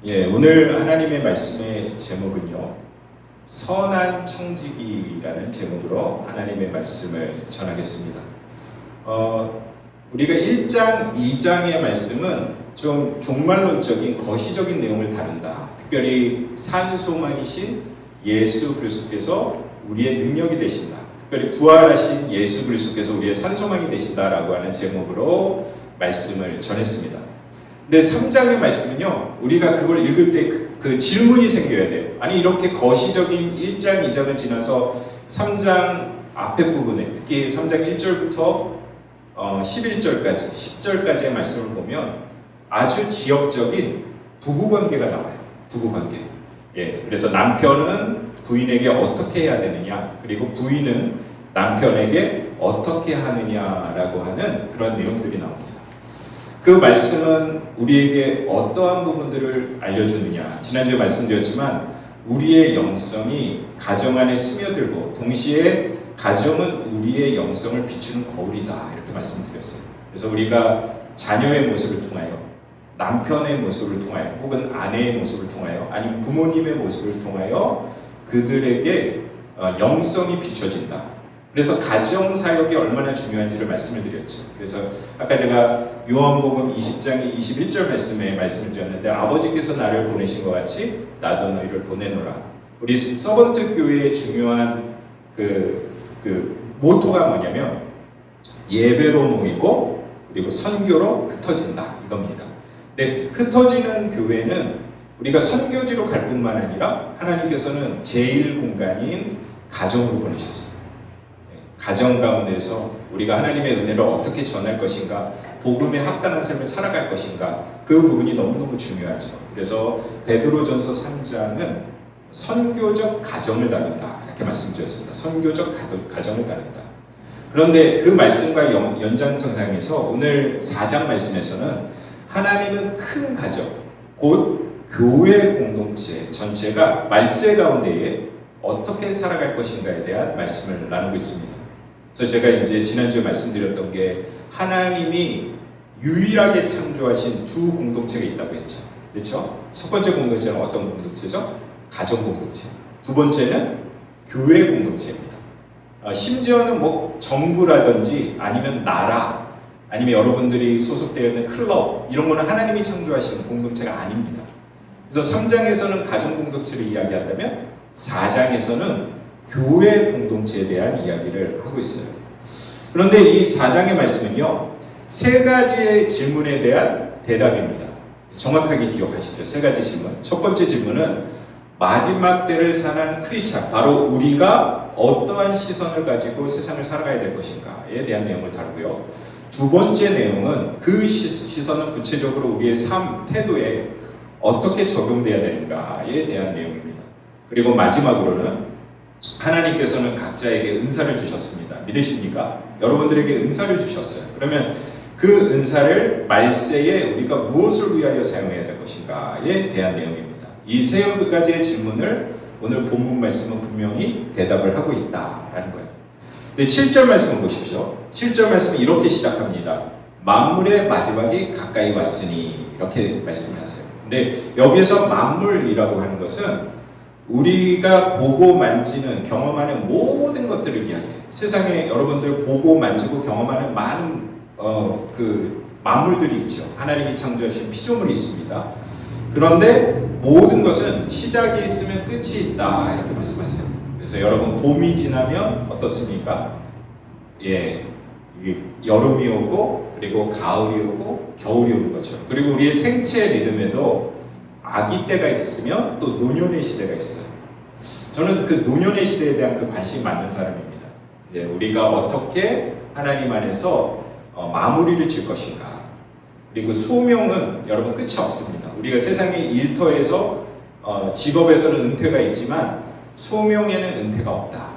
오늘 하나님의 말씀의 제목은요, 선한 청지기라는 제목으로 하나님의 말씀을 전하겠습니다. 우리가 1장, 2장의 말씀은 좀 종말론적인 거시적인 내용을 다룬다. 특별히 산소만이신 예수 그리스도께서 우리의 능력이 되신다. 특별히 부활하신 예수 그리스도께서 우리의 산소만이 되신다라고 하는 제목으로 말씀을 전했습니다. 근데 3장의 말씀은요, 우리가 그걸 읽을 때 그 질문이 생겨야 돼요. 아니, 이렇게 거시적인 1장, 2장을 지나서 3장 앞에 부분에, 특히 3장 1절부터 11절까지, 10절까지의 말씀을 보면 아주 지역적인 부부관계가 나와요. 부부관계. 그래서 남편은 부인에게 어떻게 해야 되느냐, 그리고 부인은 남편에게 어떻게 하느냐라고 하는 그런 내용들이 나옵니다. 그 말씀은 우리에게 어떠한 부분들을 알려주느냐. 지난주에 말씀드렸지만 우리의 영성이 가정 안에 스며들고 동시에 가정은 우리의 영성을 비추는 거울이다. 이렇게 말씀드렸어요. 그래서 우리가 자녀의 모습을 통하여, 남편의 모습을 통하여, 혹은 아내의 모습을 통하여, 아니면 부모님의 모습을 통하여 그들에게 영성이 비춰진다. 그래서 가정사역이 얼마나 중요한지를 말씀을 드렸죠. 그래서 아까 제가 요한복음 20장 21절 말씀에 말씀을 드렸는데, 아버지께서 나를 보내신 것 같이 나도 너희를 보내노라. 우리 서번트 교회의 중요한 그 모토가 뭐냐면 예배로 모이고 그리고 선교로 흩어진다, 이겁니다. 근데 흩어지는 교회는 우리가 선교지로 갈 뿐만 아니라 하나님께서는 제일 공간인 가정으로 보내셨어요. 가정 가운데서 우리가 하나님의 은혜를 어떻게 전할 것인가, 복음에 합당한 삶을 살아갈 것인가, 그 부분이 너무너무 중요하죠. 그래서 베드로전서 3장은 선교적 가정을 다룬다, 이렇게 말씀드렸습니다. 선교적 가정을 다룬다. 그런데 그 말씀과 연장선상에서 오늘 4장 말씀에서는 하나님은 큰 가정, 곧 교회 공동체 전체가 말세 가운데에 어떻게 살아갈 것인가에 대한 말씀을 나누고 있습니다. 그래서 제가 이제 지난주에 말씀드렸던 게 하나님이 유일하게 창조하신 두 공동체가 있다고 했죠. 그렇죠? 첫 번째 공동체는 어떤 공동체죠? 가정 공동체. 두 번째는 교회 공동체입니다. 심지어는 뭐 정부라든지 아니면 나라, 아니면 여러분들이 소속되어 있는 클럽, 이런 거는 하나님이 창조하신 공동체가 아닙니다. 그래서 3장에서는 가정 공동체를 이야기한다면 4장에서는 교회 공동체에 대한 이야기를 하고 있어요. 그런데 이 4장의 말씀은요, 세 가지의 질문에 대한 대답입니다. 정확하게 기억하십시오. 세 가지 질문. 첫 번째 질문은 마지막 때를 사는 크리스찬, 바로 우리가 어떠한 시선을 가지고 세상을 살아가야 될 것인가에 대한 내용을 다루고요. 두 번째 내용은 그 시선은 구체적으로 우리의 삶, 태도에 어떻게 적용돼야 되는가에 대한 내용입니다. 그리고 마지막으로는 하나님께서는 각자에게 은사를 주셨습니다. 믿으십니까? 여러분들에게 은사를 주셨어요. 그러면 그 은사를 말세에 우리가 무엇을 위하여 사용해야 될 것인가에 대한 내용입니다. 이 세 가지의 질문을 오늘 본문 말씀은 분명히 대답을 하고 있다라는 거예요. 근데 7절 말씀을 보십시오. 7절 말씀은 이렇게 시작합니다. 만물의 마지막이 가까이 왔으니, 이렇게 말씀을 하세요. 근데 여기에서 만물이라고 하는 것은 우리가 보고 만지는, 경험하는 모든 것들을 이야기해요. 세상에 여러분들 보고 만지고 경험하는 많은 그 만물들이 있죠. 하나님이 창조하신 피조물이 있습니다. 그런데 모든 것은 시작이 있으면 끝이 있다, 이렇게 말씀하세요. 그래서 여러분, 봄이 지나면 어떻습니까? 여름이 오고 그리고 가을이 오고 겨울이 오는 것처럼, 그리고 우리의 생체 리듬에도 아기 때가 있으면 또 노년의 시대가 있어요. 저는 그 노년의 시대에 대한 그 관심이 많은 사람입니다. 우리가 어떻게 하나님 안에서 마무리를 질 것인가. 그리고 소명은 여러분 끝이 없습니다. 우리가 세상의 일터에서 직업에서는 은퇴가 있지만 소명에는 은퇴가 없다.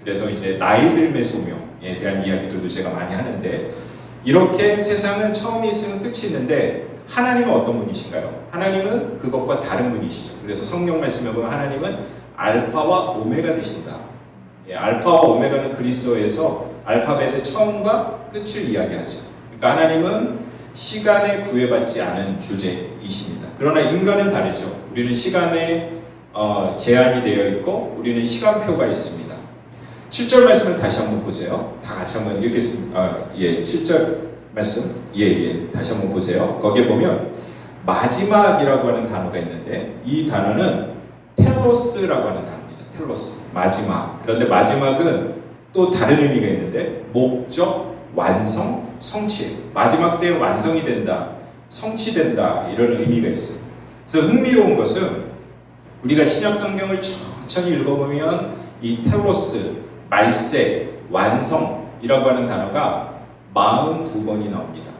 그래서 이제 나이 들매 소명에 대한 이야기들도 제가 많이 하는데, 이렇게 세상은 처음이 있으면 끝이 있는데 하나님은 어떤 분이신가요? 하나님은 그것과 다른 분이시죠. 그래서 성경 말씀에 보면 하나님은 알파와 오메가 되신다. 알파와 오메가는 그리스어에서 알파벳의 처음과 끝을 이야기하죠. 그러니까 하나님은 시간에 구애받지 않은 주제이십니다. 그러나 인간은 다르죠. 우리는 시간에 제한이 되어 있고 우리는 시간표가 있습니다. 7절 말씀을 다시 한번 보세요. 다 같이 한번 읽겠습니다. 7절 말씀. 다시 한번 보세요. 거기에 보면 마지막이라고 하는 단어가 있는데 이 단어는 텔로스라고 하는 단어입니다. 텔로스. 마지막. 그런데 마지막은 또 다른 의미가 있는데 목적, 완성, 성취. 마지막 때에 완성이 된다. 성취된다. 이런 의미가 있어요. 그래서 흥미로운 것은 우리가 신약 성경을 천천히 읽어보면 이 텔로스, 말세, 완성이라고 하는 단어가 42번이 나옵니다.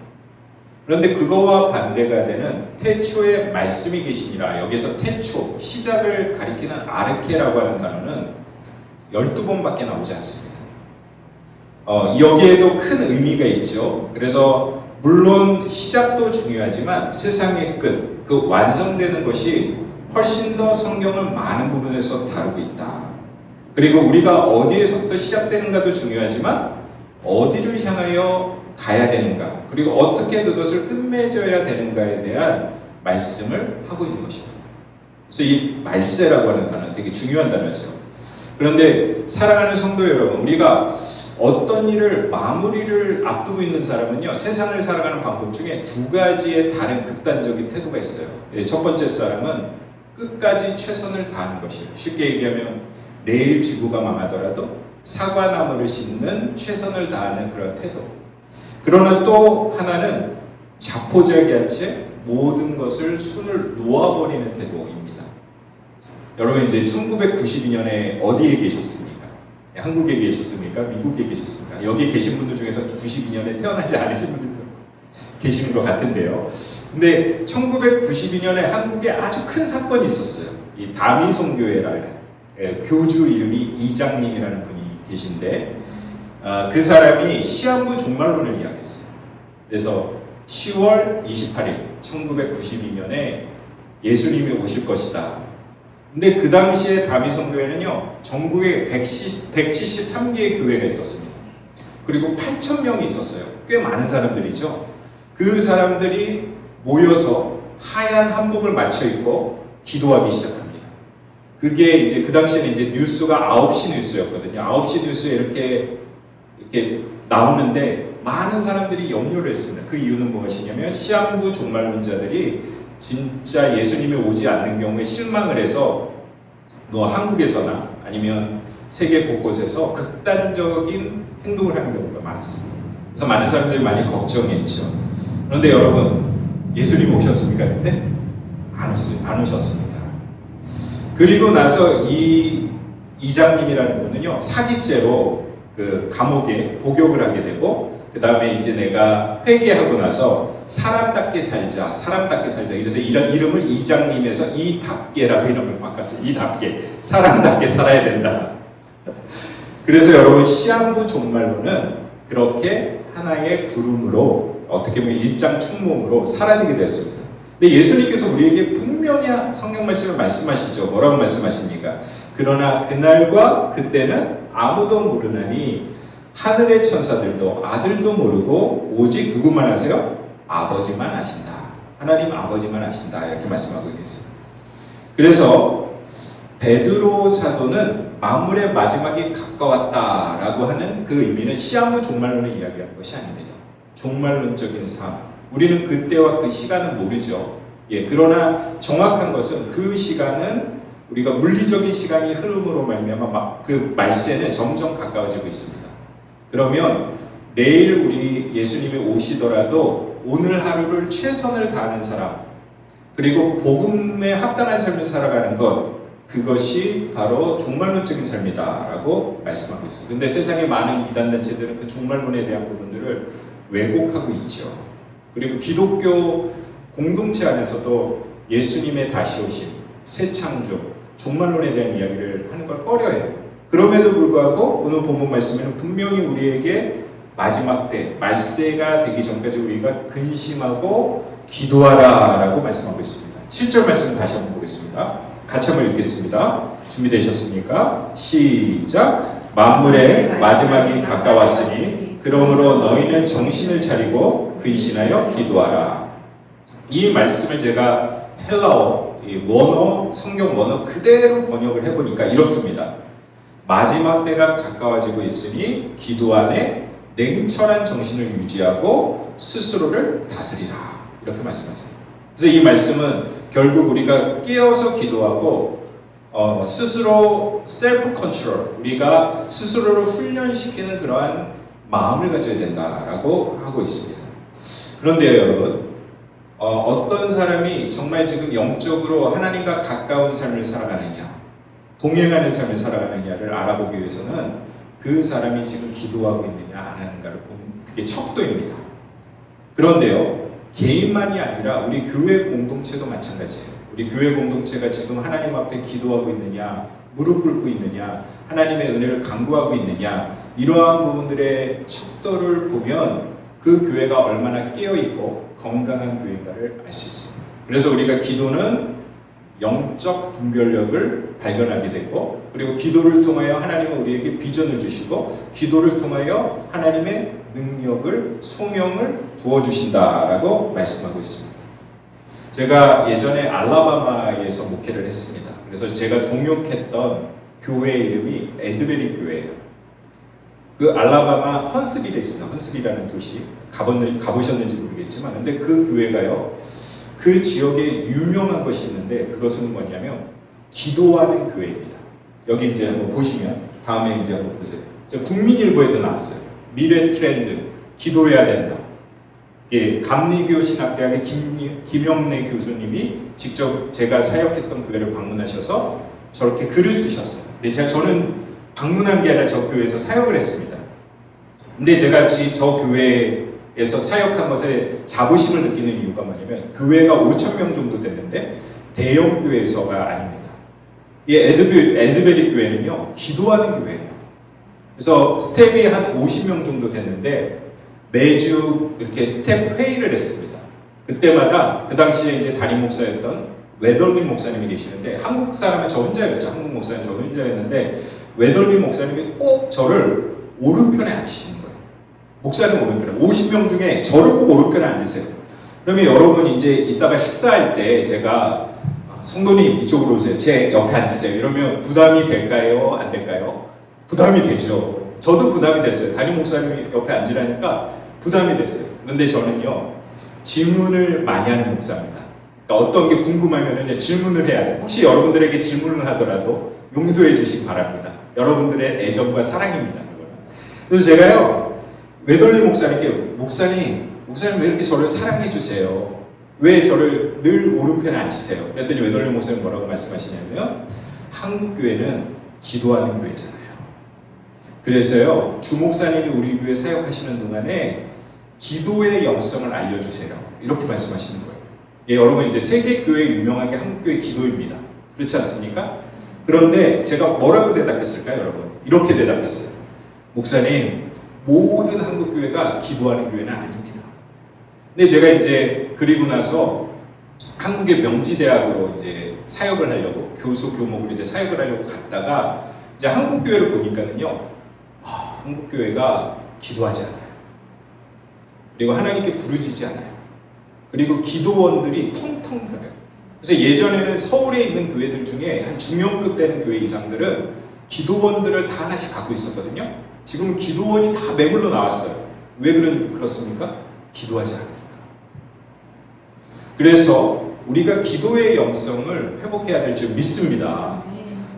그런데 그거와 반대가 되는 태초에 말씀이 계시니라. 여기서 태초, 시작을 가리키는 아르케라고 하는 단어는 12번밖에 나오지 않습니다. 여기에도 큰 의미가 있죠. 그래서 물론 시작도 중요하지만 세상의 끝, 그 완성되는 것이 훨씬 더 성경을 많은 부분에서 다루고 있다. 그리고 우리가 어디에서부터 시작되는가도 중요하지만 어디를 향하여 가야 되는가, 그리고 어떻게 그것을 끝맺어야 되는가에 대한 말씀을 하고 있는 것입니다. 그래서 이 말세라고 하는 단어는 되게 중요한 단어죠. 그런데 사랑하는 성도 여러분, 우리가 어떤 일을 마무리를 앞두고 있는 사람은요, 세상을 살아가는 방법 중에 두 가지의 다른 극단적인 태도가 있어요. 첫 번째 사람은 끝까지 최선을 다하는 것이에요. 쉽게 얘기하면 내일 지구가 망하더라도 사과나무를 심는 최선을 다하는 그런 태도. 그러나 또 하나는 자포자기한 채 모든 것을 손을 놓아버리는 태도입니다. 여러분 이제 1992년에 어디에 계셨습니까? 한국에 계셨습니까? 미국에 계셨습니까? 여기 계신 분들 중에서 92년에 태어나지 않으신 분들도 계시는 것 같은데요. 근데 1992년에 한국에 아주 큰 사건이 있었어요. 이 다미성교회라는 교주 이름이 이장님이라는 분이 계신데 그 사람이 시한부 종말론을 이야기했어요. 그래서 10월 28일 1992년에 예수님이 오실 것이다. 근데 그 당시에 다미성교회는요, 전국에 173개의 교회가 있었습니다. 그리고 8,000명이 있었어요. 꽤 많은 사람들이죠. 그 사람들이 모여서 하얀 한복을 맞춰 입고 기도하기 시작합니다. 그게 이제 그 당시에는 이제 뉴스가 9시 뉴스였거든요. 9시 뉴스에 이렇게 나오는데 많은 사람들이 염려를 했습니다. 그 이유는 무엇이냐면 시한부 종말론자들이 진짜 예수님이 오지 않는 경우에 실망을 해서 뭐 한국에서나 아니면 세계 곳곳에서 극단적인 행동을 하는 경우가 많았습니다. 그래서 많은 사람들이 많이 걱정했죠. 그런데 여러분, 예수님 오셨습니까? 그때? 안 오셨습니다. 그리고 나서 이 이장님이라는 분은요, 사기죄로 그 감옥에 복역을 하게 되고, 그 다음에 이제 내가 회개하고 나서 사람답게 살자. 그래서 이런 이름을 이장님에서 이답게라고 이름을 바꿨어요. 이답게. 사람답게 살아야 된다. 그래서 여러분, 시한부 종말론은 그렇게 하나의 구름으로, 어떻게 보면 일장춘몽으로 사라지게 됐습니다. 근데 예수님께서 우리에게 분명히 성경 말씀을 말씀하시죠. 뭐라고 말씀하십니까? 그러나 그날과 그때는 아무도 모르나니 하늘의 천사들도 아들도 모르고 오직 누구만 아세요? 아버지만 아신다. 하나님 아버지만 아신다. 이렇게 말씀하고 계세요. 그래서 베드로 사도는 만물의 마지막이 가까웠다라고 하는 그 의미는 시한부 종말론을 이야기하는 것이 아닙니다. 종말론적인 삶. 우리는 그때와 그 시간은 모르죠. 그러나 정확한 것은 그 시간은 우리가 물리적인 시간이 흐름으로 말미암아 그 말세는 점점 가까워지고 있습니다. 그러면 내일 우리 예수님이 오시더라도 오늘 하루를 최선을 다하는 사람, 그리고 복음에 합당한 삶을 살아가는 것, 그것이 바로 종말론적인 삶이다라고 말씀하고 있어요. 근데 세상의 많은 이단단체들은 그 종말론에 대한 부분들을 왜곡하고 있죠. 그리고 기독교 공동체 안에서도 예수님의 다시 오심, 새 창조, 종말론에 대한 이야기를 하는 걸 꺼려해요. 그럼에도 불구하고 오늘 본문 말씀에는 분명히 우리에게 마지막 때, 말세가 되기 전까지 우리가 근심하고 기도하라 라고 말씀하고 있습니다. 7절 말씀 다시 한번 보겠습니다. 같이 한번 읽겠습니다. 준비되셨습니까? 시작! 만물의 마지막이 가까웠으니 그러므로 너희는 정신을 차리고 근신하여 기도하라. 이 말씀을 제가 헬라어, 원어, 성경 원어 그대로 번역을 해보니까 이렇습니다. 마지막 때가 가까워지고 있으니 기도 안에 냉철한 정신을 유지하고 스스로를 다스리라. 이렇게 말씀하세요. 그래서 이 말씀은 결국 우리가 깨어서 기도하고 스스로 셀프 컨트롤, 우리가 스스로를 훈련시키는 그러한 마음을 가져야 된다라고 하고 있습니다. 그런데요, 여러분, 어떤 사람이 정말 지금 영적으로 하나님과 가까운 삶을 살아가느냐, 동행하는 삶을 살아가느냐를 알아보기 위해서는 그 사람이 지금 기도하고 있느냐 안 하는가를 보면 그게 척도입니다. 그런데요, 개인만이 아니라 우리 교회 공동체도 마찬가지예요. 우리 교회 공동체가 지금 하나님 앞에 기도하고 있느냐, 무릎 꿇고 있느냐, 하나님의 은혜를 간구하고 있느냐, 이러한 부분들의 척도를 보면 그 교회가 얼마나 깨어있고 건강한 교회인가를 알 수 있습니다. 그래서 우리가 기도는 영적 분별력을 발견하게 되고, 그리고 기도를 통하여 하나님은 우리에게 비전을 주시고, 기도를 통하여 하나님의 능력을, 소명을 부어주신다라고 말씀하고 있습니다. 제가 예전에 알라바마에서 목회를 했습니다. 그래서 제가 동역했던 교회 이름이 에즈베리 교회예요. 그 알라바마 헌스빌에 있습니다. 헌스빌이라는 도시. 가보셨는지 모르겠지만, 근데 그 교회가요, 그 지역에 유명한 것이 있는데, 그것은 뭐냐면 기도하는 교회입니다. 여기 이제 한번 보시면, 다음에 이제 한번 보세요. 국민일보에도 나왔어요. 미래 트렌드, 기도해야 된다. 예, 감리교 신학대학의 김영래 교수님이 직접 제가 사역했던 교회를 방문하셔서 저렇게 글을 쓰셨어요. 근데 저는 방문한 게 아니라 저 교회에서 사역을 했습니다. 근데 제가 저 교회에서 사역한 것에 자부심을 느끼는 이유가 뭐냐면, 교회가 5,000명 정도 됐는데 대형 교회에서가 아닙니다. 이 에즈베리 교회는요, 기도하는 교회예요. 그래서 스텝이 한 50명 정도 됐는데 매주 이렇게 스텝 회의를 했습니다. 그때마다 그 당시에 이제 담임 목사였던 웨덜리 목사님이 계시는데, 한국 사람은 저 혼자였죠. 한국 목사는 저 혼자였는데 웨덜리 목사님이 꼭 저를 오른편에 앉히시는 거예요. 목사님 오른편에. 50명 중에 저를 꼭 오른편에 앉으세요. 그러면 여러분 이제 이따가 식사할 때 제가 성도님 이쪽으로 오세요. 제 옆에 앉으세요. 이러면 부담이 될까요? 안 될까요? 부담이 되죠. 저도 부담이 됐어요. 담임 목사님이 옆에 앉으라니까 부담이 됐어요. 그런데 저는요, 질문을 많이 하는 목사입니다. 그러니까 어떤 게 궁금하면 질문을 해야 돼요. 혹시 여러분들에게 질문을 하더라도 용서해 주시기 바랍니다. 여러분들의 애정과 사랑입니다. 그거는. 그래서 제가요, 웨덜리 목사님께 목사님 왜 이렇게 저를 사랑해 주세요? 왜 저를 늘 오른편에 앉히세요? 그랬더니 웨덜리 목사님 뭐라고 말씀하시냐면, 한국 교회는 기도하는 교회잖아요. 그래서요, 주 목사님이 우리 교회 사역하시는 동안에 기도의 영성을 알려주세요. 이렇게 말씀하시는 거예요. 예, 여러분 이제 세계 교회 유명한 게 한국 교회 기도입니다. 그렇지 않습니까? 그런데 제가 뭐라고 대답했을까요, 여러분? 이렇게 대답했어요. 목사님, 모든 한국 교회가 기도하는 교회는 아닙니다. 근데 제가 이제 그리고 나서 한국의 명지대학으로 이제 사역을 하려고, 교수 교목으로 이제 사역을 하려고 갔다가 이제 한국 교회를 보니까는요, 한국 교회가 기도하지 않아요. 그리고 하나님께 부르짖지 않아요. 그리고 기도원들이 텅텅 비어요. 그래서 예전에는 서울에 있는 교회들 중에 한 중형급 되는 교회 이상들은 기도원들을 다 하나씩 갖고 있었거든요. 지금은 기도원이 다 매물로 나왔어요. 왜 그렇습니까? 기도하지 않으니까. 그래서 우리가 기도의 영성을 회복해야 될 줄 믿습니다.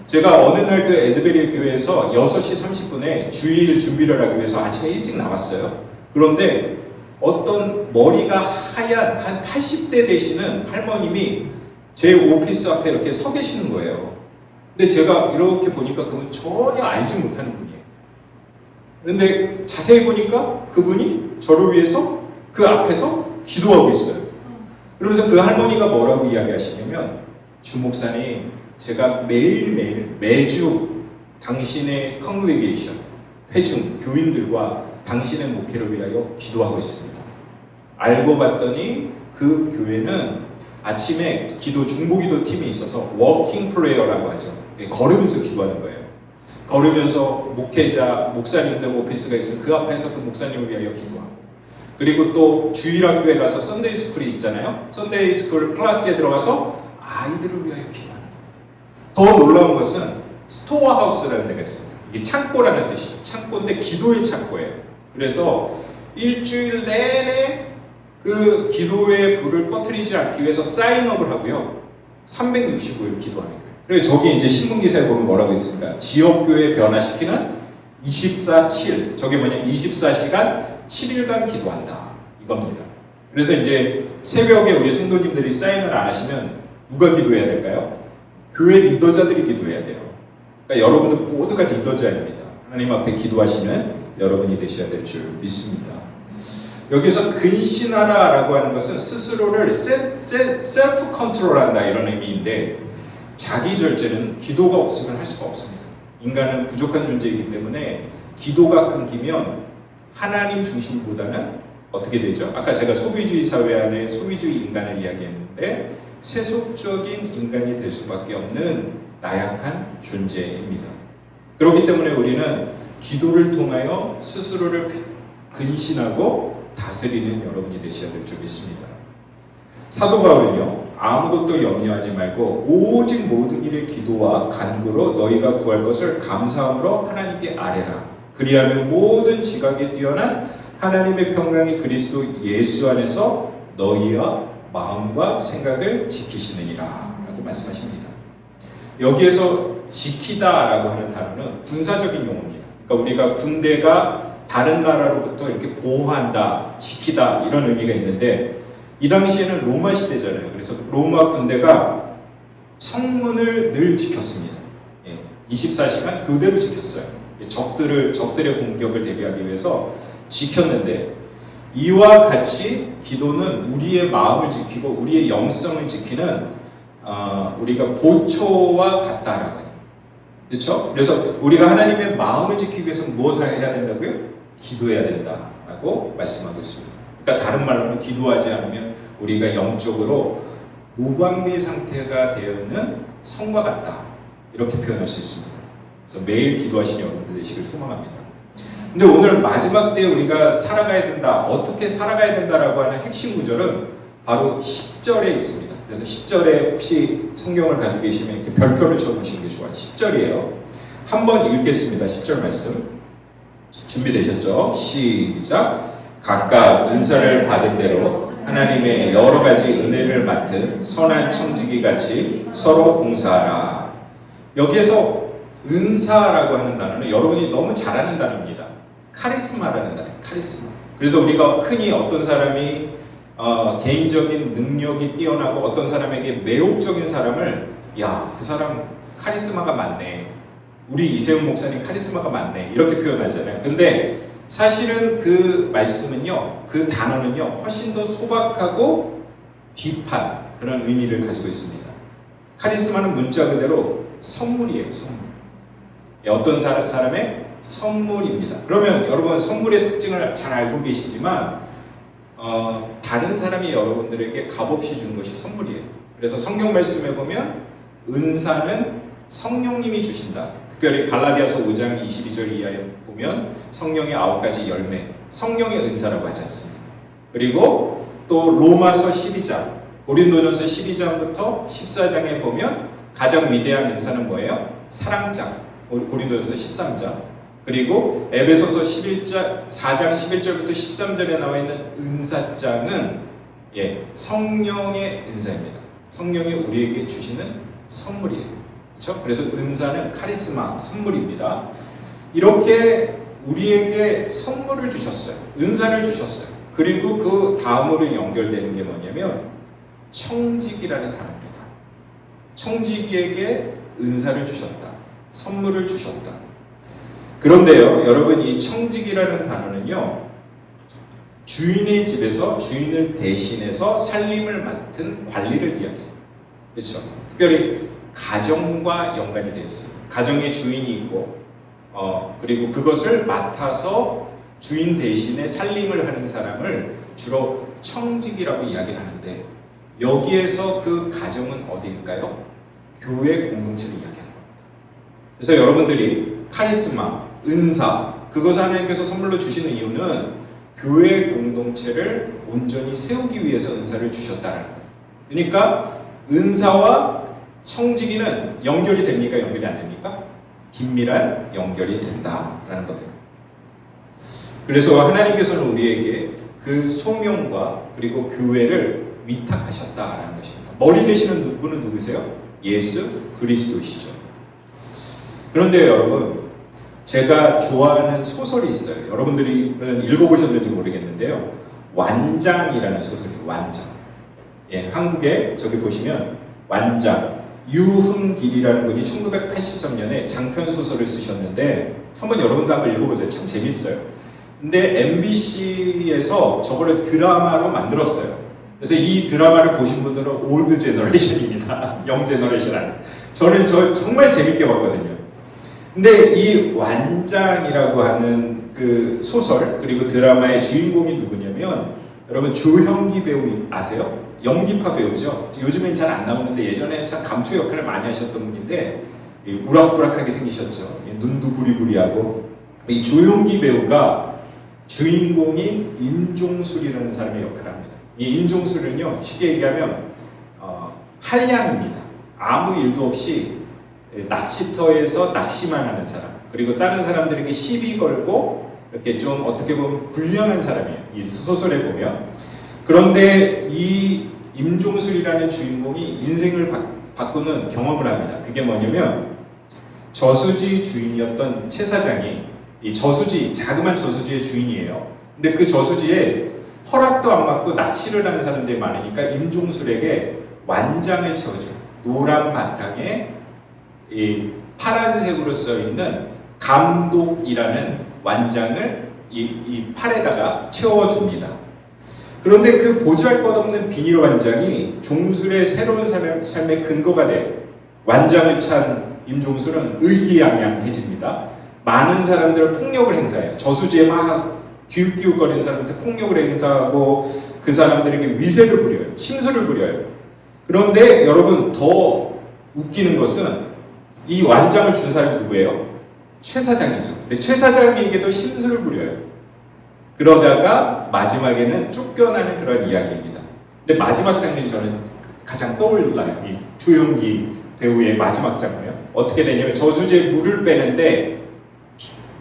제가 어느 날 그 에즈베리 교회에서 6시 30분에 주일 준비를 하기 위해서 아침에 일찍 나왔어요. 그런데 어떤 머리가 하얀 한 80대 되시는 할머님이 제 오피스 앞에 이렇게 서 계시는 거예요. 근데 제가 이렇게 보니까 그분 전혀 알지 못하는 분이에요. 그런데 자세히 보니까 그분이 저를 위해서 그 앞에서 기도하고 있어요. 그러면서 그 할머니가 뭐라고 이야기하시냐면, 주 목사님, 제가 매주 당신의 컨그레게이션, 회중, 교인들과 당신의 목회를 위하여 기도하고 있습니다. 알고 봤더니 그 교회는 아침에 중보기도 팀이 있어서 워킹 프레이어라고 하죠. 걸으면서 기도하는 거예요. 걸으면서 목회자, 목사님들 오피스가 있으면 그 앞에서 그 목사님을 위하여 기도하고, 그리고 또 주일학교에 가서 썬데이 스쿨이 있잖아요. 썬데이 스쿨 클래스에 들어가서 아이들을 위하여 기도하는 거예요. 더 놀라운 것은 스토어 하우스라는 데가 있습니다. 이게 창고라는 뜻이죠. 창고인데 기도의 창고예요. 그래서 일주일 내내 그 기도의 불을 꺼트리지 않기 위해서 사인업을 하고요. 365일 기도하는 거예요. 그리고 저기 이제 신문기사에 보면 뭐라고 있습니까? 지역교회 변화시키는 24/7. 저게 뭐냐? 24시간 7일간 기도한다. 이겁니다. 그래서 이제 새벽에 우리 성도님들이 사인을 안 하시면 누가 기도해야 될까요? 교회 리더자들이 기도해야 돼요. 그러니까 여러분들 모두가 리더자입니다. 하나님 앞에 기도하시는 여러분이 되셔야 될 줄 믿습니다. 여기서 근신하라라고 하는 것은 스스로를 셀프 컨트롤한다 이런 의미인데, 자기 절제는 기도가 없으면 할 수가 없습니다. 인간은 부족한 존재이기 때문에 기도가 끊기면 하나님 중심보다는 어떻게 되죠? 아까 제가 소비주의 사회 안에 소비주의 인간을 이야기했는데 세속적인 인간이 될 수밖에 없는 나약한 존재입니다. 그렇기 때문에 우리는 기도를 통하여 스스로를 근신하고 다스리는 여러분이 되셔야 될 줄 믿습니다. 사도 바울은요, 아무것도 염려하지 말고 오직 모든 일의 기도와 간구로 너희가 구할 것을 감사함으로 하나님께 아뢰라. 그리하면 모든 지각에 뛰어난 하나님의 평강이 그리스도 예수 안에서 너희와 마음과 생각을 지키시느니라 라고 말씀하십니다. 여기에서 지키다 라고 하는 단어는 군사적인 용어입니다. 그러니까 우리가 군대가 다른 나라로부터 이렇게 보호한다, 지키다 이런 의미가 있는데, 이 당시에는 로마 시대잖아요. 그래서 로마 군대가 성문을 늘 지켰습니다. 24시간 교대로 지켰어요. 적들의 공격을 대비하기 위해서 지켰는데, 이와 같이 기도는 우리의 마음을 지키고 우리의 영성을 지키는 우리가 보초와 같다라고 해요. 그렇죠? 그래서 우리가 하나님의 마음을 지키기 위해서 무엇을 해야 된다고요? 기도해야 된다라고 말씀하고 있습니다. 그러니까 다른 말로는 기도하지 않으면 우리가 영적으로 무방비 상태가 되어 있는 성과 같다, 이렇게 표현할 수 있습니다. 그래서 매일 기도하시는 여러분들 되시길 소망합니다. 근데 오늘 마지막 때에 우리가 살아가야 된다, 어떻게 살아가야 된다라고 하는 핵심 구절은 바로 10절에 있습니다. 그래서 10절에 혹시 성경을 가지고 계시면 이렇게 별표를 쳐보시는 게 좋아요. 10절이에요. 한번 읽겠습니다. 10절 말씀. 준비되셨죠? 시작. 각각 은사를 받은 대로 하나님의 여러 가지 은혜를 맡은 선한 청지기 같이 서로 봉사하라. 여기에서 은사라고 하는 단어는 여러분이 너무 잘 아는 단어입니다. 카리스마라는 단어예요. 카리스마. 그래서 우리가 흔히 어떤 사람이 개인적인 능력이 뛰어나고 어떤 사람에게 매혹적인 사람을, 야, 그 사람 카리스마가 많네, 우리 이세훈 목사님 카리스마가 많네, 이렇게 표현하잖아요. 근데 사실은 그 말씀은요, 그 단어는요, 훨씬 더 소박하고 딥한 그런 의미를 가지고 있습니다. 카리스마는 문자 그대로 선물이에요. 선물. 어떤 사람의 선물입니다. 그러면 여러분 선물의 특징을 잘 알고 계시지만 다른 사람이 여러분들에게 값없이 주는 것이 선물이에요. 그래서 성경 말씀에 보면 은사는 성령님이 주신다. 특별히 갈라디아서 5장 22절 이하에 보면 성령의 9가지 열매, 성령의 은사라고 하지 않습니까? 그리고 또 로마서 12장, 고린도전서 12장부터 14장에 보면 가장 위대한 은사는 뭐예요? 사랑장, 고린도전서 13장. 그리고 에베소서 4장 11절부터 13절에 나와 있는 은사장은 성령의 은사입니다. 성령이 우리에게 주시는 선물이에요. 그렇죠? 그래서 은사는 카리스마, 선물입니다. 이렇게 우리에게 선물을 주셨어요. 은사를 주셨어요. 그리고 그 다음으로 연결되는 게 뭐냐면 청지기라는 단어입니다. 청지기에게 은사를 주셨다. 선물을 주셨다. 그런데요, 여러분, 이 청지기라는 단어는요, 주인의 집에서 주인을 대신해서 살림을 맡은 관리를 이야기해요. 그렇죠? 특별히 가정과 연관이 되어 있습니다. 가정에 주인이 있고, 그리고 그것을 맡아서 주인 대신에 살림을 하는 사람을 주로 청지기라고 이야기를 하는데, 여기에서 그 가정은 어디일까요? 교회 공동체를 이야기하는 겁니다. 그래서 여러분들이 카리스마, 은사, 그것을 하나님께서 선물로 주시는 이유는 교회 공동체를 온전히 세우기 위해서 은사를 주셨다는 거예요. 그러니까 은사와 청지기는 연결이 됩니까? 연결이 안 됩니까? 긴밀한 연결이 된다라는 거예요. 그래서 하나님께서는 우리에게 그 소명과 그리고 교회를 위탁하셨다라는 것입니다. 머리 되시는 분은 누구세요? 예수 그리스도시죠. 그런데 여러분, 제가 좋아하는 소설이 있어요. 여러분들은 읽어보셨는지 모르겠는데요. 완장이라는 소설이에요. 완장. 예, 한국에 저기 보시면 완장 유흥길이라는 분이 1983년에 장편 소설을 쓰셨는데 한번 여러분도 한번 읽어보세요. 참 재밌어요. 근데 MBC에서 저거를 드라마로 만들었어요. 그래서 이 드라마를 보신 분들은 올드 제너레이션입니다. 영 제너레이션 아니에요. 저는 정말 재밌게 봤거든요. 근데 이 완장이라고 하는 그 소설 그리고 드라마의 주인공이 누구냐면 여러분 조형기 배우 아세요? 연기파 배우죠. 요즘엔 잘 안 나오는데 예전에 참 감초 역할을 많이 하셨던 분인데 우락부락하게 생기셨죠. 눈도 부리부리하고 이 조용기 배우가 주인공인 임종술이라는 사람의 역할을 합니다. 이 임종술은요 쉽게 얘기하면 한량입니다. 아무 일도 없이 낚시터에서 낚시만 하는 사람, 그리고 다른 사람들에게 시비 걸고 이렇게 좀 어떻게 보면 불량한 사람이에요. 이 소설에 보면. 그런데 이 임종술이라는 주인공이 인생을 바꾸는 경험을 합니다. 그게 뭐냐면 저수지 주인이었던 최 사장이 이 저수지, 자그마한 저수지의 주인이에요. 근데 그 저수지에 허락도 안 받고 낚시를 하는 사람들이 많으니까 임종술에게 완장을 채워줘요. 노란 바탕에 이 파란색으로 써있는 감독이라는 완장을 이 팔에다가 채워줍니다. 그런데 그 보잘것없는 비닐 완장이 종술의 새로운 삶의 근거가 돼요. 완장을 찬 임종술은 의기양양해집니다. 많은 사람들을 폭력을 행사해요. 저수지에 막 기웃기웃거리는 사람한테 폭력을 행사하고 그 사람들에게 위세를 부려요. 심술을 부려요. 그런데 여러분 더 웃기는 것은 이 완장을 준 사람이 누구예요? 최 사장이죠. 근데 최 사장에게도 심술을 부려요. 그러다가 마지막에는 쫓겨나는 그런 이야기입니다. 근데 마지막 장면이 저는 가장 떠올라요. 이 조용기 배우의 마지막 장면. 어떻게 되냐면 저수지에 물을 빼는데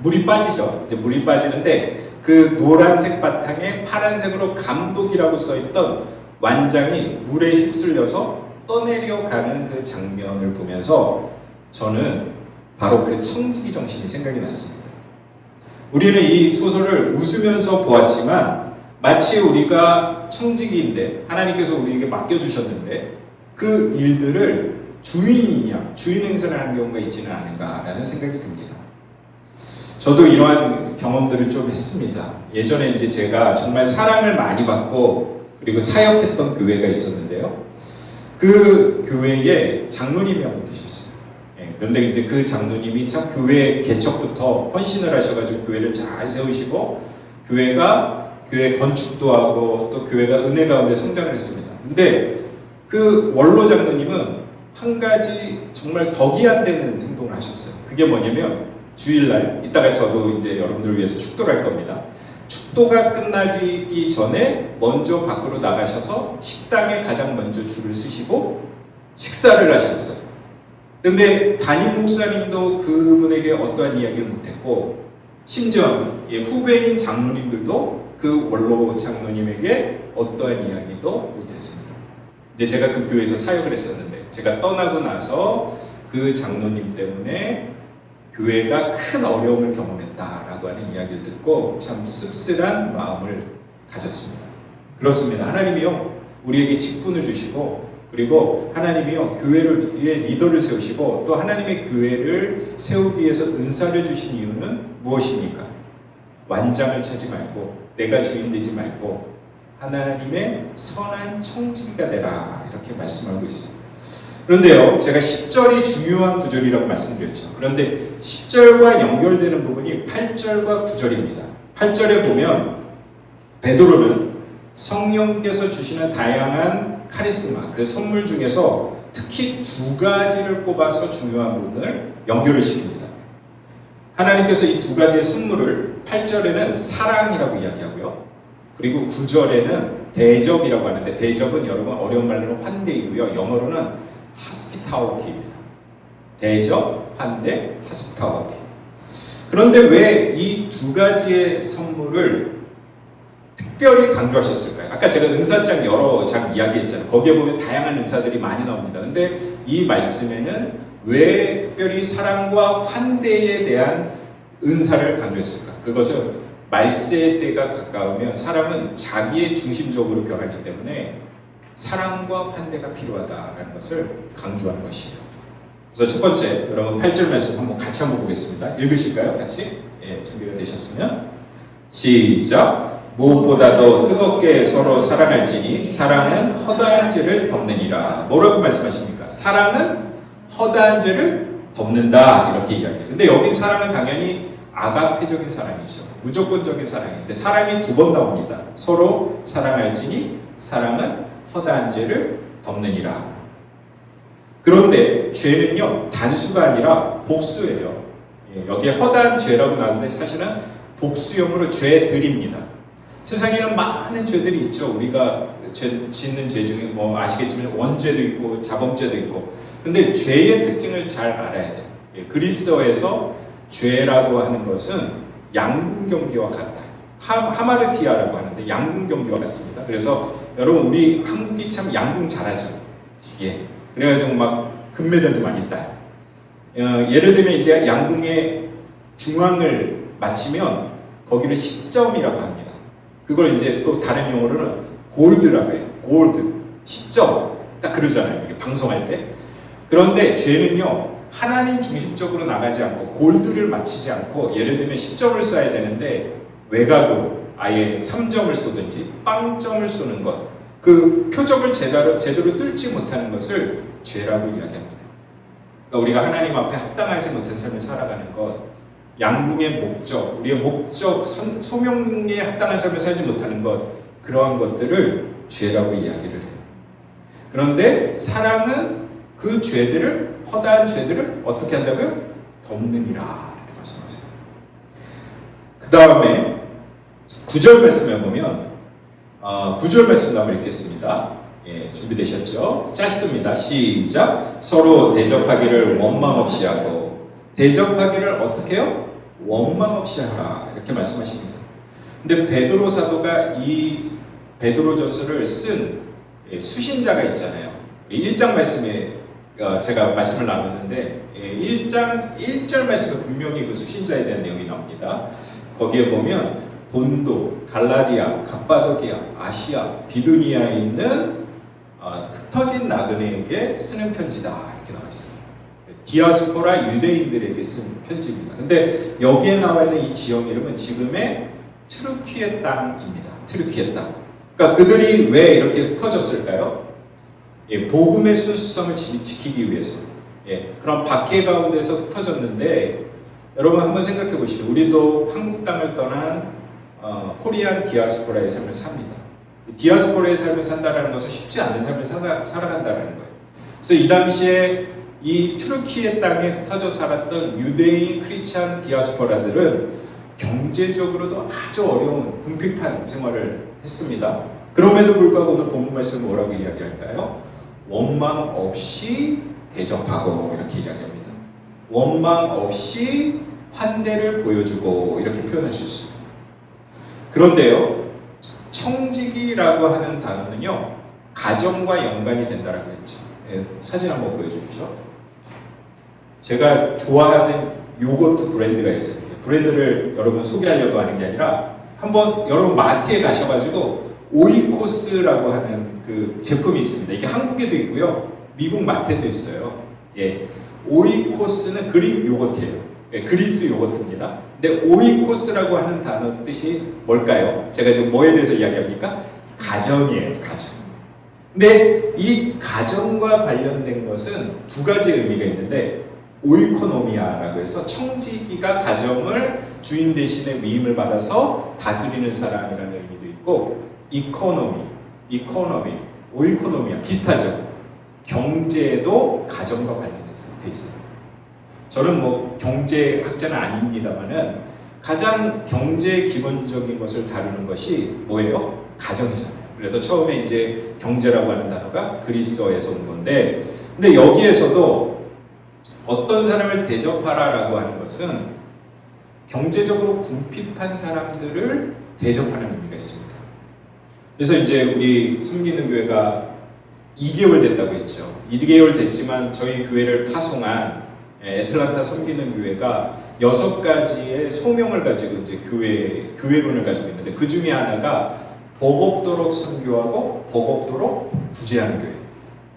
물이 빠지죠. 이제 물이 빠지는데 그 노란색 바탕에 파란색으로 감독이라고 써있던 완장이 물에 휩쓸려서 떠내려가는 그 장면을 보면서 저는 바로 그 청지기 정신이 생각이 났습니다. 우리는 이 소설을 웃으면서 보았지만 마치 우리가 청지기인데 하나님께서 우리에게 맡겨주셨는데 그 일들을 주인 행세를 하는 경우가 있지는 않은가라는 생각이 듭니다. 저도 이러한 경험들을 좀 했습니다. 예전에 이제 제가 정말 사랑을 많이 받고 그리고 사역했던 교회가 있었는데요. 그 교회에 장로님이 한 분 계셨어요. 그런데 이제 그 장로님이 참 교회 개척부터 헌신을 하셔가지고 교회를 잘 세우시고 교회 건축도 하고 또 교회가 은혜 가운데 성장을 했습니다. 근데 그 원로 장로님은 한 가지 정말 덕이 안 되는 행동을 하셨어요. 그게 뭐냐면 주일날 이따가 저도 이제 여러분들을 위해서 축도를 할 겁니다. 축도가 끝나기 전에 먼저 밖으로 나가셔서 식당에 가장 먼저 줄을 서시고 식사를 하셨어요. 근데 담임 목사님도 그분에게 어떠한 이야기를 못했고 심지어 후배인 장로님들도 그 원로 장로님에게 어떠한 이야기도 못했습니다. 이제 제가 그 교회에서 사역을 했었는데 제가 떠나고 나서 그 장로님 때문에 교회가 큰 어려움을 경험했다라고 하는 이야기를 듣고 참 씁쓸한 마음을 가졌습니다. 그렇습니다. 하나님이요 우리에게 직분을 주시고 그리고 하나님이요 교회의 리더를 세우시고 또 하나님의 교회를 세우기 위해서 은사를 주신 이유는 무엇입니까? 완장을 차지 말고 내가 주인 되지 말고 하나님의 선한 청지기가 되라 이렇게 말씀하고 있습니다. 그런데요 제가 10절이 중요한 구절이라고 말씀드렸죠. 그런데 10절과 연결되는 부분이 8절과 9절입니다. 8절에 보면 베드로는 성령께서 주시는 다양한 카리스마, 그 선물 중에서 특히 두 가지를 꼽아서 중요한 부분을 연결을 시킵니다. 하나님께서 이 두 가지의 선물을 8절에는 사랑이라고 이야기하고요. 그리고 9절에는 대접이라고 하는데, 대접은 여러분 어려운 말로는 환대이고요. 영어로는 hospitality입니다. 대접, 환대, hospitality. 그런데 왜 이 두 가지의 선물을 특별히 강조하셨을까요? 아까 제가 은사장 여러 장 이야기했잖아요. 거기에 보면 다양한 은사들이 많이 나옵니다. 근데 이 말씀에는 왜 특별히 사랑과 환대에 대한 은사를 강조했을까? 그것은 말세의 때가 가까우면 사람은 자기의 중심적으로 변하기 때문에 사랑과 환대가 필요하다는 것을 강조하는 것이에요. 그래서 첫 번째, 여러분 8절 말씀 한번 같이 한번 보겠습니다. 읽으실까요? 같이? 예, 준비가 되셨으면 시작! 무엇보다도 뜨겁게 서로 사랑할지니 사랑은 허다한 죄를 덮느니라. 뭐라고 말씀하십니까? 사랑은 허다한 죄를 덮는다, 이렇게 이야기해요. 근데 여기 사랑은 당연히 아가페적인 사랑이죠. 무조건적인 사랑인데 사랑이 두 번 나옵니다. 서로 사랑할지니 사랑은 허다한 죄를 덮느니라. 그런데 죄는요, 단수가 아니라 복수예요. 여기에 허다한 죄라고 나오는데 사실은 복수형으로 죄들입니다. 세상에는 많은 죄들이 있죠. 우리가 짓는 죄 중에 뭐 아시겠지만 원죄도 있고 자범죄도 있고. 근데 죄의 특징을 잘 알아야 돼요. 그리스어에서 죄라고 하는 것은 양궁 경기와 같아요. 하마르티아라고 하는데 양궁 경기와 같습니다. 그래서 여러분 우리 한국이 참 양궁 잘하죠. 예. 그래가지고 막 금메달도 많이 따요. 예를 들면 이제 양궁의 중앙을 맞히면 거기를 10점이라고 합니다. 그걸 이제 또 다른 용어로는 골드라고 해요. 골드. 10점. 딱 그러잖아요. 이게 방송할 때. 그런데 죄는요, 하나님 중심적으로 나가지 않고 골드를 맞히지 않고 예를 들면 10점을 쏴야 되는데 외곽으로 아예 3점을 쏘든지 빵점을 쏘는 것. 그 표적을 제대로 뚫지 못하는 것을 죄라고 이야기합니다. 그러니까 우리가 하나님 앞에 합당하지 못한 삶을 살아가는 것, 양궁의 목적, 우리의 목적, 소명에 합당한 삶을 살지 못하는 것, 그러한 것들을 죄라고 이야기를 해요. 그런데 사랑은 그 죄들을, 허다한 죄들을 어떻게 한다고요? 덮느니라, 이렇게 말씀하세요. 그 다음에 9절 말씀에 보면 9절 말씀도 한번 읽겠습니다. 예, 준비되셨죠? 짧습니다. 시작! 서로 대접하기를 원망 없이 하고 대접하기를 어떻게 해요? 원망 없이 하라, 이렇게 말씀하십니다. 근데 베드로 사도가 이 베드로 전서를 쓴 수신자가 있잖아요. 1장 말씀에 제가 말씀을 나눴는데 1장 1절 말씀에 분명히 그 수신자에 대한 내용이 나옵니다. 거기에 보면 본도, 갈라디아, 갑바도기아, 아시아, 비두니아에 있는 흩어진 나그네에게 쓰는 편지다, 이렇게 나와 있습니다. 디아스포라 유대인들에게 쓴 편지입니다. 근데 여기에 나와 있는 이 지역 이름은 지금의 트루키의 땅입니다. 트루키의 땅. 그러니까 그들이 왜 이렇게 흩어졌을까요? 복음의 순수성을 지키기 위해서. 그런 박해 가운데서 흩어졌는데 여러분 한번 생각해 보시죠. 우리도 한국 땅을 떠난 코리안 디아스포라의 삶을 삽니다. 디아스포라의 삶을 산다는 것은 쉽지 않은 삶을 살아간다는 거예요. 그래서 이 당시에 이 트루키의 땅에 흩어져 살았던 유대인 크리스찬 디아스포라들은 경제적으로도 아주 어려운 궁핍한 생활을 했습니다. 그럼에도 불구하고 오늘 본문 말씀은 뭐라고 이야기할까요? 원망 없이 대접하고, 이렇게 이야기합니다. 원망 없이 환대를 보여주고, 이렇게 표현할 수 있습니다. 그런데요, 청지기라고 하는 단어는요, 가정과 연관이 된다라고 했죠. 사진 한번 보여주시죠. 제가 좋아하는 요거트 브랜드가 있어요. 브랜드를 여러분 소개하려고 하는 게 아니라 한번 여러분 마트에 가셔가지고 오이코스라고 하는 그 제품이 있습니다. 이게 한국에도 있고요, 미국 마트에도 있어요. 오이코스는 그릭 요거트예요. 그리스 요거트입니다. 근데 오이코스라고 하는 단어 뜻이 뭘까요? 제가 지금 뭐에 대해서 이야기합니까? 가정이에요, 가정. 근데 이 가정과 관련된 것은 두 가지 의미가 있는데, 오이코노미아라고 해서 청지기가 가정을 주인 대신에 위임을 받아서 다스리는 사람이라는 의미도 있고, 이코노미, 오이코노미아 비슷하죠. 경제도 가정과 관련해서 돼 있어요. 저는 뭐 경제학자는 아닙니다만은 가장 경제의 기본적인 것을 다루는 것이 뭐예요? 가정이잖아요. 그래서 처음에 이제 경제라고 하는 단어가 그리스어에서 온 건데, 근데 여기에서도 어떤 사람을 대접하라라고 하는 것은 경제적으로 궁핍한 사람들을 대접하는 의미가 있습니다. 그래서 이제 우리 섬기는 교회가 2개월 됐다고 했죠. 2개월 됐지만 저희 교회를 파송한 애틀란타 섬기는 교회가 6가지의 소명을 가지고 이제 교회론을 가지고 있는데, 그 중에 하나가 복 없도록 선교하고 복 없도록 구제하는 교회.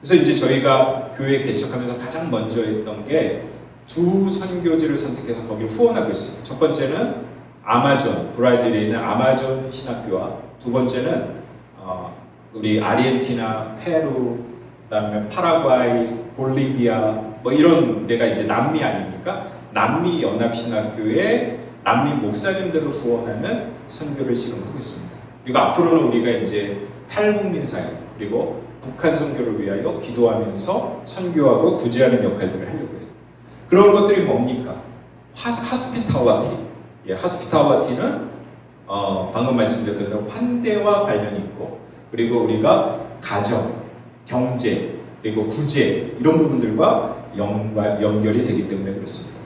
그래서 이제 저희가 교회 개척하면서 가장 먼저 했던 게 두 선교지를 선택해서 거기를 후원하고 있어요. 첫 번째는 아마존, 브라질에 있는 아마존 신학교와, 두 번째는 우리 아르헨티나, 페루, 그다음에 파라과이, 볼리비아 뭐 이런 데가 이제 남미 아닙니까? 남미 연합신학교에 남미 목사님들을 후원하는 선교를 지금 하고 있습니다. 그리고 앞으로는 우리가 이제 탈북민 사역 그리고 북한 선교를 위하여 기도하면서 선교하고 구제하는 역할들을 하려고 해요. 그런 것들이 뭡니까? 하스피탈리티. 하스피탈리티는 방금 말씀드렸던 대로 환대와 관련이 있고, 그리고 우리가 가정, 경제, 그리고 구제 이런 부분들과 연결이 되기 때문에 그렇습니다.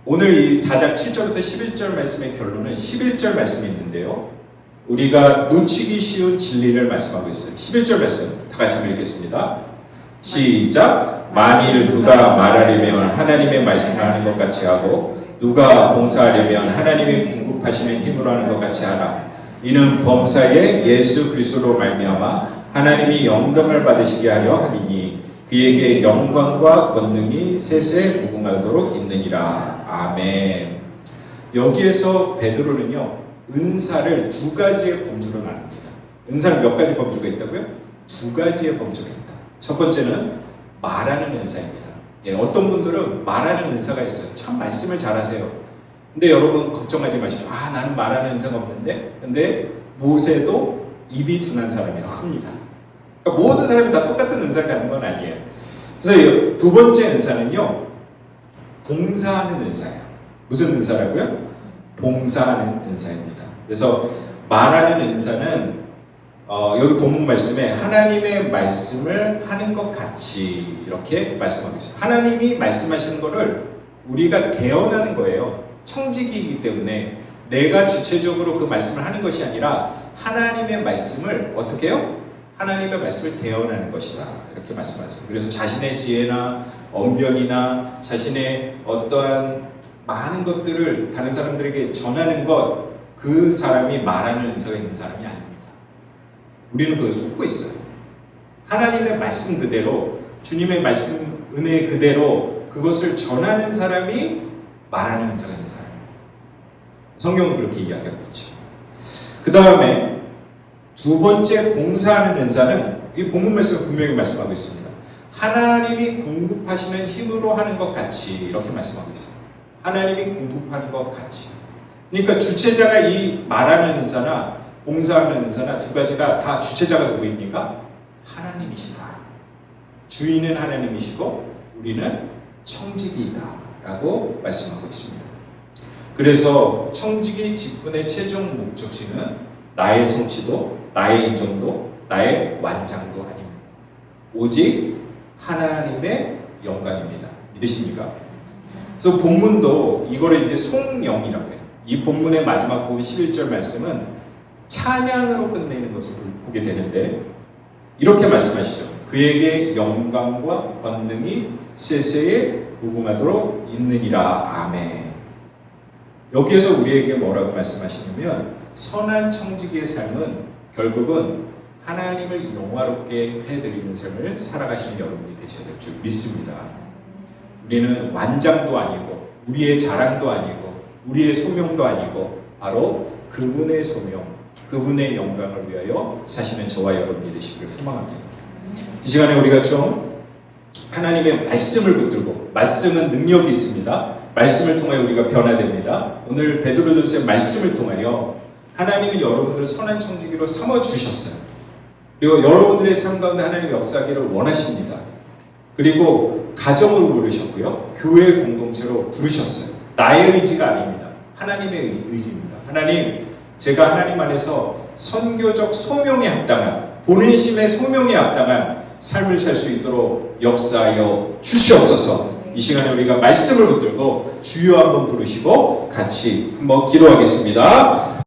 오늘 이 4장 7절부터 11절 말씀의 결론은 11절 말씀이 있는데요. 우리가 놓치기 쉬운 진리를 말씀하고 있어요. 11절 말씀 다 같이 한번 읽겠습니다. 시작. 만일 누가 말하려면 하나님의 말씀을 하는 것 같이 하고 누가 봉사하려면 하나님의 공급하시는 힘으로 하는 것 같이 하라. 이는 범사에 예수 그리스도로 말미암아 하나님이 영광을 받으시게 하려 하니니 그에게 영광과 권능이 세세 무궁하도록 있느니라. 아멘. 여기에서 베드로는요, 은사를 2가지의 범주로 나눕니다. 은사는 몇 가지 범주가 있다고요? 2가지의 범주가 있다. 첫 번째는 말하는 은사입니다. 어떤 분들은 말하는 은사가 있어요. 참 말씀을 잘하세요. 근데 여러분 걱정하지 마십시오. 나는 말하는 은사가 없는데. 근데 모세도 입이 둔한 사람이라고 합니다. 그러니까 모든 사람이 다 똑같은 은사를 갖는 건 아니에요. 그래서 2번째 은사는요, 봉사하는 은사예요. 무슨 은사라고요? 봉사하는 은사입니다. 그래서 말하는 은사는 여기 본문 말씀에 하나님의 말씀을 하는 것 같이 이렇게 말씀하고 있어요. 하나님이 말씀하시는 거를 우리가 대언하는 거예요. 청지기이기 때문에 내가 주체적으로 그 말씀을 하는 것이 아니라 하나님의 말씀을 어떻게 해요? 하나님의 말씀을 대언하는 것이다. 이렇게 말씀하세요. 그래서 자신의 지혜나 언변이나 자신의 어떠한 많은 것들을 다른 사람들에게 전하는 것, 그 사람이 말하는 은사가 있는 사람이 아닙니다. 우리는 그걸 속고 있어요. 하나님의 말씀 그대로, 주님의 말씀 은혜 그대로 그것을 전하는 사람이 말하는 은사가 있는 사람이에요. 성경은 그렇게 이야기하고 있죠. 그 다음에 2번째 봉사하는 은사는 이 본문 말씀을 분명히 말씀하고 있습니다. 하나님이 공급하시는 힘으로 하는 것 같이 이렇게 말씀하고 있어요. 하나님이 공급하는 것 같이. 그러니까 주체자가 이 말하는 은사나 봉사하는 은사나 2가지가 다 주체자가 누구입니까? 하나님이시다. 주인은 하나님이시고 우리는 청지기이다 라고 말씀하고 있습니다. 그래서 청지기 직분의 최종 목적지는 나의 성취도, 나의 인정도, 나의 완장도 아닙니다. 오직 하나님의 영광입니다. 믿으십니까? 그래서 본문도 이거를 이제 송영이라고 해요. 이 본문의 마지막 부분 11절 말씀은 찬양으로 끝내는 것을 보게 되는데 이렇게 말씀하시죠. 그에게 영광과 권능이 세세에 무궁하도록 있느니라. 아멘. 여기에서 우리에게 뭐라고 말씀하시냐면 선한 청지기의 삶은 결국은 하나님을 영화롭게 해드리는 삶을 살아가시는 여러분이 되셔야 될 줄 믿습니다. 우리는 완장도 아니고 우리의 자랑도 아니고 우리의 소명도 아니고 바로 그분의 소명, 그분의 영광을 위하여 사시는 저와 여러분이 되시기를 소망합니다. 이 시간에 우리가 좀 하나님의 말씀을 붙들고, 말씀은 능력이 있습니다. 말씀을 통하여 우리가 변화됩니다. 오늘 베드로전서의 말씀을 통하여 하나님은 여러분들을 선한 청지기로 삼아주셨어요. 그리고 여러분들의 삶 가운데 하나님의 역사하기를 원하십니다. 그리고 가정으로 부르셨고요. 교회 공동체로 부르셨어요. 나의 의지가 아닙니다. 하나님의 의지입니다. 하나님, 제가 하나님 안에서 선교적 소명에 합당한, 보내심의 소명에 합당한 삶을 살 수 있도록 역사하여 주시옵소서. 이 시간에 우리가 말씀을 붙들고 주여 한번 부르시고 같이 한번 기도하겠습니다.